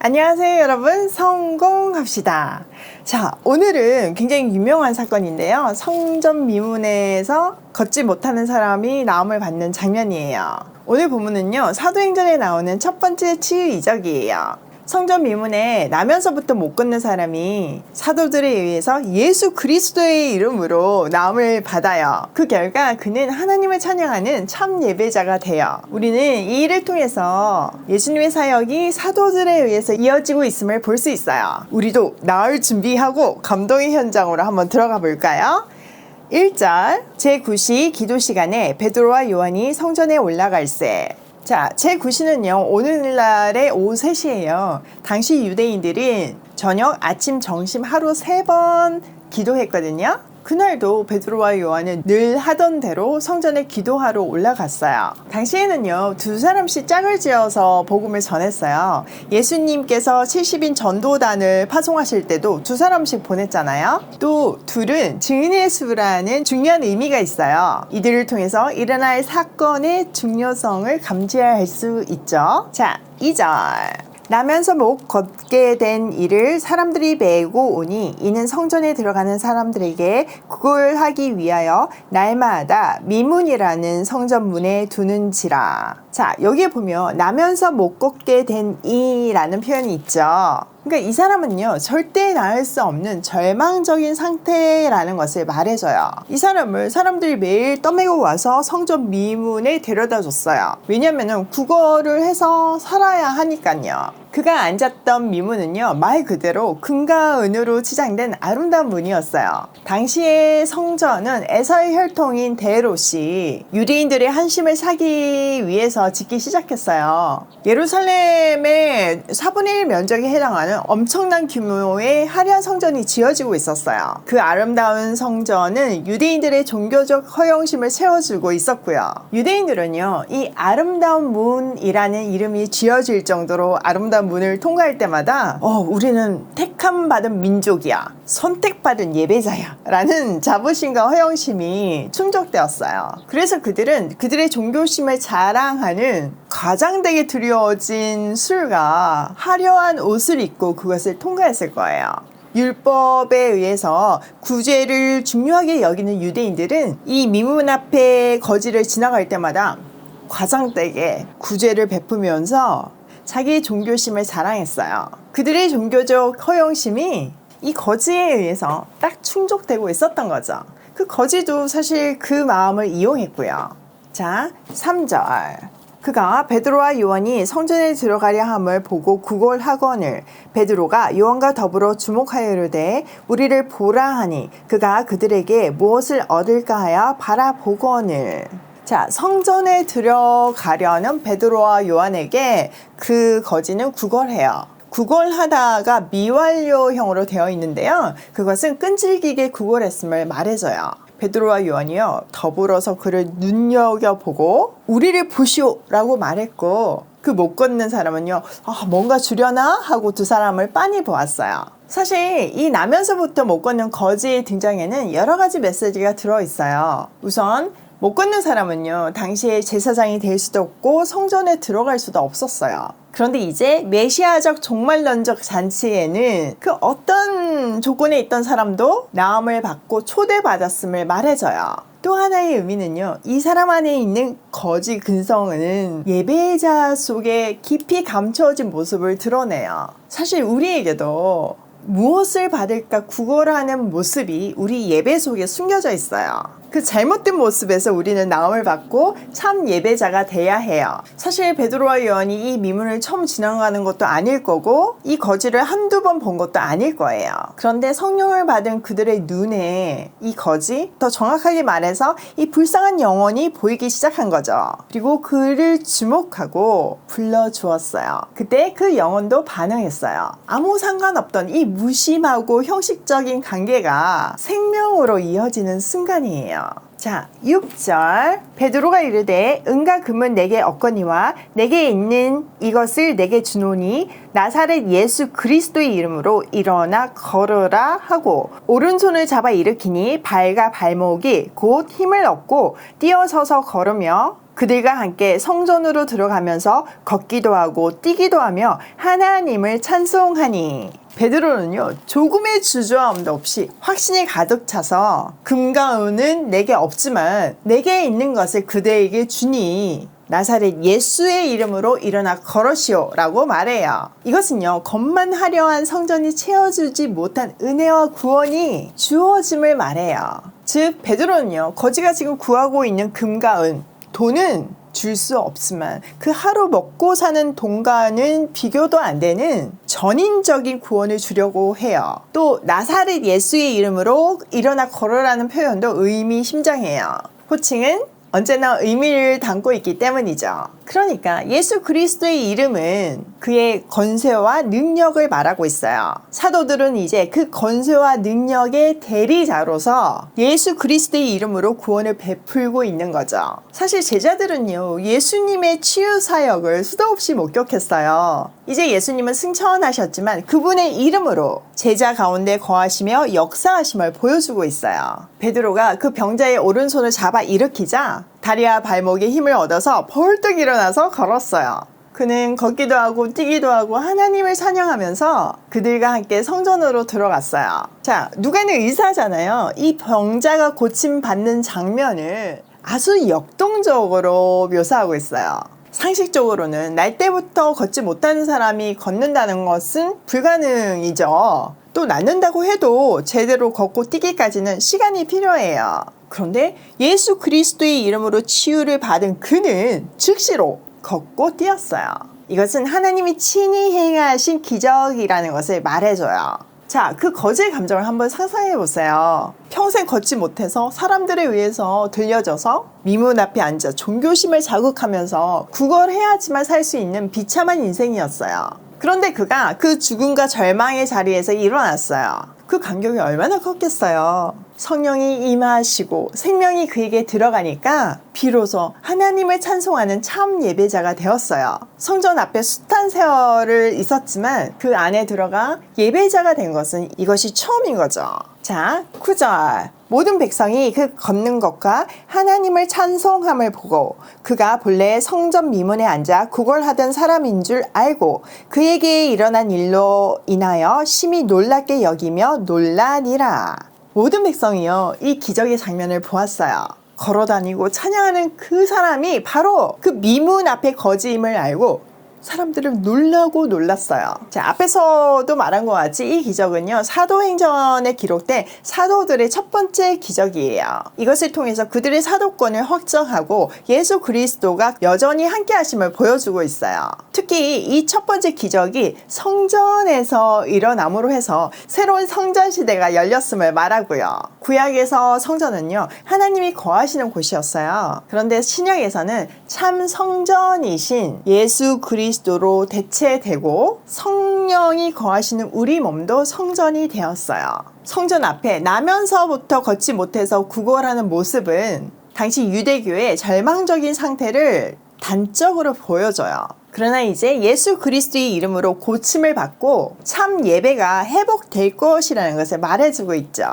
안녕하세요 여러분, 성공합시다. 자, 오늘은 굉장히 유명한 사건인데요, 성전 미문에서 걷지 못하는 사람이 나음을 받는 장면이에요. 오늘 본문은요, 사도행전에 나오는 첫 번째 치유 이적이에요. 성전 미문에 나면서부터 못 걷는 사람이 사도들에 의해서 예수 그리스도의 이름으로 나음을 받아요. 그 결과 그는 하나님을 찬양하는 참 예배자가 돼요. 우리는 이 일을 통해서 예수님의 사역이 사도들에 의해서 이어지고 있음을 볼 수 있어요. 우리도 나을 준비하고 감동의 현장으로 한번 들어가 볼까요? 1절, 제9시 기도 시간에 베드로와 요한이 성전에 올라갈새. 자, 제9시는요, 오늘날의 오후 3시예요. 당시 유대인들이 저녁, 아침, 점심 하루 3번 기도했거든요. 그날도 베드로와 요한은 늘 하던 대로 성전에 기도하러 올라갔어요. 당시에는요, 두 사람씩 짝을 지어서 복음을 전했어요. 예수님께서 70인 전도단을 파송하실 때도 두 사람씩 보냈잖아요. 또 둘은 증인의 수라는 중요한 의미가 있어요. 이들을 통해서 일어날 사건의 중요성을 감지할 수 있죠. 자, 2절. 나면서 못 걷게 된 이를 사람들이 메고 오니 이는 성전에 들어가는 사람들에게 구걸하기 위하여 날마다 미문이라는 성전문에 두는지라. 자, 여기에 보면 나면서 못 걷게 된 이라는 표현이 있죠. 그러니까 이 사람은요, 절대 나을 수 없는 절망적인 상태라는 것을 말해줘요. 이 사람을 사람들이 매일 떠매고 와서 성전 미문에 데려다 줬어요. 왜냐면은 구걸을 해서 살아야 하니까요. 그가 앉았던 미문은요, 말 그대로 금과 은으로 치장된 아름다운 문이었어요. 당시의 성전은 에서의 혈통인 데롯이 유대인들의 한심을 사기 위해서 짓기 시작했어요. 예루살렘의 4분의 1 면적에 해당하는 엄청난 규모의 화려한 성전이 지어지고 있었어요. 그 아름다운 성전은 유대인들의 종교적 허영심을 채워주고 있었고요. 유대인들은요, 이 아름다운 문이라는 이름이 지어질 정도로 아름다운 문을 통과할 때마다 우리는 택함 받은 민족이야, 선택받은 예배자야 라는 자부심과 허영심이 충족되었어요. 그래서 그들은 그들의 종교심을 자랑하는 과장되게 두려워진 술과 화려한 옷을 입고 그것을 통과했을 거예요. 율법에 의해서 구제를 중요하게 여기는 유대인들은 이 미문 앞에 거지를 지나갈 때마다 과장되게 구제를 베푸면서 자기의 종교심을 자랑했어요. 그들의 종교적 허영심이 이 거지에 의해서 딱 충족되고 있었던 거죠. 그 거지도 사실 그 마음을 이용했고요. 자, 3절. 그가 베드로와 요한이 성전에 들어가려 함을 보고 구걸하거늘 베드로가 요한과 더불어 주목하여 이르되 우리를 보라 하니 그가 그들에게 무엇을 얻을까 하여 바라보거늘. 자, 성전에 들어가려는 베드로와 요한에게 그 거지는 구걸해요. 구걸하다가 미완료형으로 되어 있는데요, 그것은 끈질기게 구걸했음을 말해줘요. 베드로와 요한이요, 더불어서 그를 눈여겨보고 우리를 보시오 라고 말했고, 그 못 걷는 사람은요, 뭔가 주려나 하고 두 사람을 빤히 보았어요. 사실 이 나면서부터 못 걷는 거지의 등장에는 여러 가지 메시지가 들어있어요. 우선 못 걷는 사람은요, 당시에 제사장이 될 수도 없고 성전에 들어갈 수도 없었어요. 그런데 이제 메시아적 종말론적 잔치에는 그 어떤 조건에 있던 사람도 나음을 받고 초대받았음을 말해줘요. 또 하나의 의미는요, 이 사람 안에 있는 거지 근성은 예배자 속에 깊이 감춰진 모습을 드러내요. 사실 우리에게도 무엇을 받을까 구걸하는 모습이 우리 예배 속에 숨겨져 있어요. 그 잘못된 모습에서 우리는 나음을 받고 참 예배자가 돼야 해요. 사실 베드로와 요한이 이 미문을 처음 지나가는 것도 아닐 거고 이 거지를 한두 번 본 것도 아닐 거예요. 그런데 성령을 받은 그들의 눈에 이 거지, 더 정확하게 말해서 이 불쌍한 영혼이 보이기 시작한 거죠. 그리고 그를 주목하고 불러주었어요. 그때 그 영혼도 반응했어요. 아무 상관없던 이 무심하고 형식적인 관계가 생명으로 이어지는 순간이에요. 자, 6절. 베드로가 이르되 은과 금은 내게 없거니와 내게 있는 이것을 내게 주노니 나사렛 예수 그리스도의 이름으로 일어나 걸으라 하고 오른손을 잡아 일으키니 발과 발목이 곧 힘을 얻고 뛰어서서 걸으며 그들과 함께 성전으로 들어가면서 걷기도 하고 뛰기도 하며 하나님을 찬송하니. 베드로는요, 조금의 주저함도 없이 확신이 가득 차서 금과 은은 내게 없지만 내게 있는 것을 그대에게 주니 나사렛 예수의 이름으로 일어나 걸으시오 라고 말해요. 이것은요, 것만하려한 성전이 채워주지 못한 은혜와 구원이 주어짐을 말해요. 즉 베드로는요, 거지가 지금 구하고 있는 금과 은, 돈은 줄 수 없지만 그 하루 먹고 사는 돈과는 비교도 안 되는 전인적인 구원을 주려고 해요. 또 나사렛 예수의 이름으로 일어나 걸으라는 표현도 의미심장해요. 호칭은 언제나 의미를 담고 있기 때문이죠. 그러니까 예수 그리스도의 이름은 그의 권세와 능력을 말하고 있어요. 사도들은 이제 그 권세와 능력의 대리자로서 예수 그리스도의 이름으로 구원을 베풀고 있는 거죠. 사실 제자들은요, 예수님의 치유 사역을 수도 없이 목격했어요. 이제 예수님은 승천하셨지만 그분의 이름으로 제자 가운데 거하시며 역사하심을 보여주고 있어요. 베드로가 그 병자의 오른손을 잡아 일으키자 다리와 발목에 힘을 얻어서 벌떡 일어나서 걸었어요. 그는 걷기도 하고 뛰기도 하고 하나님을 찬양하면서 그들과 함께 성전으로 들어갔어요. 자, 누가는 의사잖아요. 이 병자가 고침받는 장면을 아주 역동적으로 묘사하고 있어요. 상식적으로는 날 때부터 걷지 못하는 사람이 걷는다는 것은 불가능이죠. 또 낫는다고 해도 제대로 걷고 뛰기까지는 시간이 필요해요. 그런데 예수 그리스도의 이름으로 치유를 받은 그는 즉시로 걷고 뛰었어요. 이것은 하나님이 친히 행하신 기적이라는 것을 말해줘요. 자, 그 거지의 감정을 한번 상상해 보세요. 평생 걷지 못해서 사람들에 의해서 들려져서 미문 앞에 앉아 종교심을 자극하면서 구걸해야지만 살 수 있는 비참한 인생이었어요. 그런데 그가 그 죽음과 절망의 자리에서 일어났어요. 그 간격이 얼마나 컸겠어요. 성령이 임하시고 생명이 그에게 들어가니까 비로소 하나님을 찬송하는 참 예배자가 되었어요. 성전 앞에 숱한 세월을 있었지만 그 안에 들어가 예배자가 된 것은 이것이 처음인 거죠. 자, 9절. 모든 백성이 그 걷는 것과 하나님을 찬송함을 보고 그가 본래 성전 미문에 앉아 구걸하던 사람인 줄 알고 그에게 일어난 일로 인하여 심히 놀랍게 여기며 놀라니라. 모든 백성이요, 이 기적의 장면을 보았어요. 걸어다니고 찬양하는 그 사람이 바로 그 미문 앞에 거지임을 알고 사람들은 놀라고 놀랐어요. 자, 앞에서도 말한 것 같이 이 기적은요, 사도행전에 기록된 사도들의 첫 번째 기적이에요. 이것을 통해서 그들의 사도권을 확정하고 예수 그리스도가 여전히 함께 하심을 보여주고 있어요. 특히 이 첫 번째 기적이 성전에서 일어남으로 해서 새로운 성전 시대가 열렸음을 말하고요. 구약에서 성전은요, 하나님이 거하시는 곳이었어요. 그런데 신약에서는 참 성전이신 예수 그리스도로 대체되고 성령이 거하시는 우리 몸도 성전이 되었어요. 성전 앞에 나면서부터 걷지 못해서 구걸하는 모습은 당시 유대교의 절망적인 상태를 단적으로 보여줘요. 그러나 이제 예수 그리스도의 이름으로 고침을 받고 참 예배가 회복될 것이라는 것을 말해주고 있죠.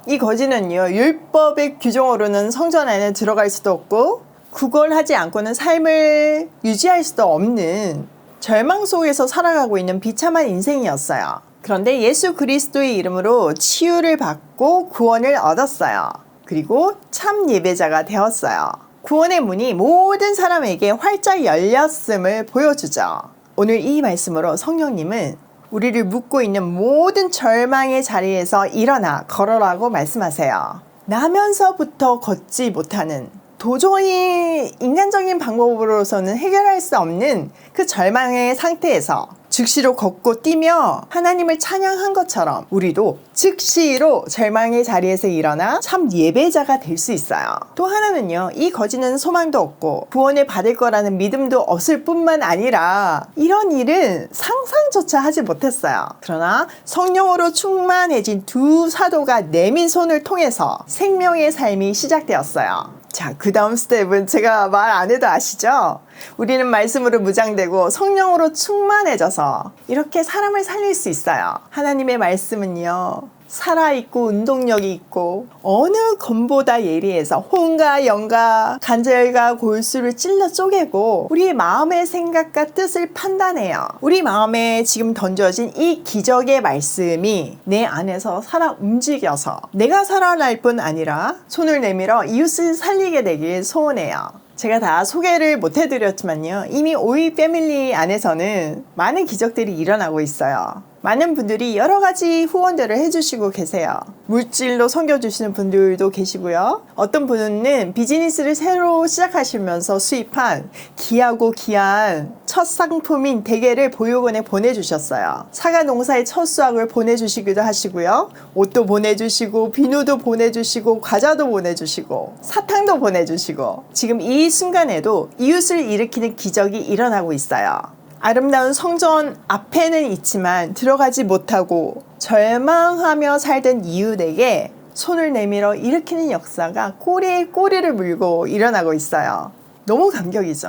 이 거지는요, 율법의 규정으로는 성전 안에 들어갈 수도 없고 구걸하지 않고는 삶을 유지할 수도 없는 절망 속에서 살아가고 있는 비참한 인생이었어요. 그런데 예수 그리스도의 이름으로 치유를 받고 구원을 얻었어요. 그리고 참 예배자가 되었어요. 구원의 문이 모든 사람에게 활짝 열렸음을 보여주죠. 오늘 이 말씀으로 성령님은 우리를 묶고 있는 모든 절망의 자리에서 일어나 걸어라고 말씀하세요. 나면서부터 걷지 못하는, 도저히 인간적인 방법으로서는 해결할 수 없는 그 절망의 상태에서 즉시로 걷고 뛰며 하나님을 찬양한 것처럼 우리도 즉시로 절망의 자리에서 일어나 참 예배자가 될 수 있어요. 또 하나는요, 이 거지는 소망도 없고 구원을 받을 거라는 믿음도 없을 뿐만 아니라 이런 일은 상상조차 하지 못했어요. 그러나 성령으로 충만해진 두 사도가 내민 손을 통해서 생명의 삶이 시작되었어요. 자, 그 다음 스텝은 제가 말 안 해도 아시죠? 우리는 말씀으로 무장되고 성령으로 충만해져서 이렇게 사람을 살릴 수 있어요. 하나님의 말씀은요, 살아있고 운동력이 있고 어느 검보다 예리해서 혼과 영과 관절과 골수를 찔러 쪼개고 우리의 마음의 생각과 뜻을 판단해요. 우리 마음에 지금 던져진 이 기적의 말씀이 내 안에서 살아 움직여서 내가 살아날 뿐 아니라 손을 내밀어 이웃을 살리게 되길 소원해요. 제가 다 소개를 못 해드렸지만요, 이미 오이 패밀리 안에서는 많은 기적들이 일어나고 있어요. 많은 분들이 여러 가지 후원들을 해주시고 계세요. 물질로 섬겨주시는 분들도 계시고요. 어떤 분은 비즈니스를 새로 시작하시면서 수입한 귀하고 귀한 첫 상품인 대게를 보육원에 보내주셨어요. 사과 농사의 첫 수확을 보내주시기도 하시고요. 옷도 보내주시고 비누도 보내주시고 과자도 보내주시고 사탕도 보내주시고 지금 이 순간에도 이웃을 일으키는 기적이 일어나고 있어요. 아름다운 성전 앞에는 있지만 들어가지 못하고 절망하며 살던 이웃에게 손을 내밀어 일으키는 역사가 꼬리에 꼬리를 물고 일어나고 있어요. 너무 감격이죠.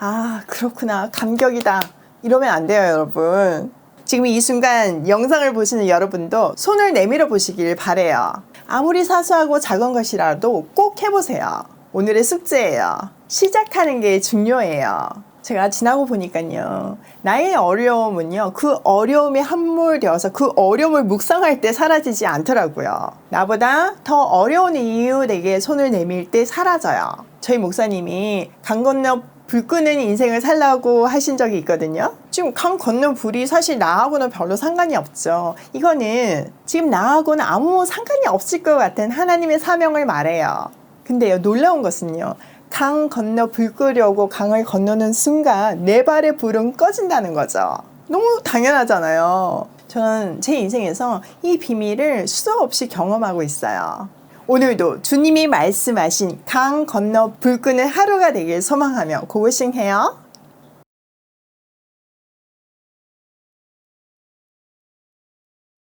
아, 그렇구나, 감격이다, 이러면 안 돼요, 여러분. 지금 이 순간 영상을 보시는 여러분도 손을 내밀어 보시길 바래요. 아무리 사소하고 작은 것이라도 꼭 해보세요. 오늘의 숙제예요. 시작하는 게 중요해요. 제가 지나고 보니까요, 나의 어려움은요, 그 어려움에 함몰되어서 그 어려움을 묵상할 때 사라지지 않더라고요. 나보다 더 어려운 이웃에게 손을 내밀 때 사라져요. 저희 목사님이 강 건너 불 끄는 인생을 살라고 하신 적이 있거든요. 지금 강 건너 불이 사실 나하고는 별로 상관이 없죠. 이거는 지금 나하고는 아무 상관이 없을 것 같은 하나님의 사명을 말해요. 근데요, 놀라운 것은요, 강 건너 불 끄려고 강을 건너는 순간 내 발의 불은 꺼진다는 거죠. 너무 당연하잖아요. 저는 제 인생에서 이 비밀을 수도 없이 경험하고 있어요. 오늘도 주님이 말씀하신 강 건너 불 끄는 하루가 되길 소망하며 고고싱해요.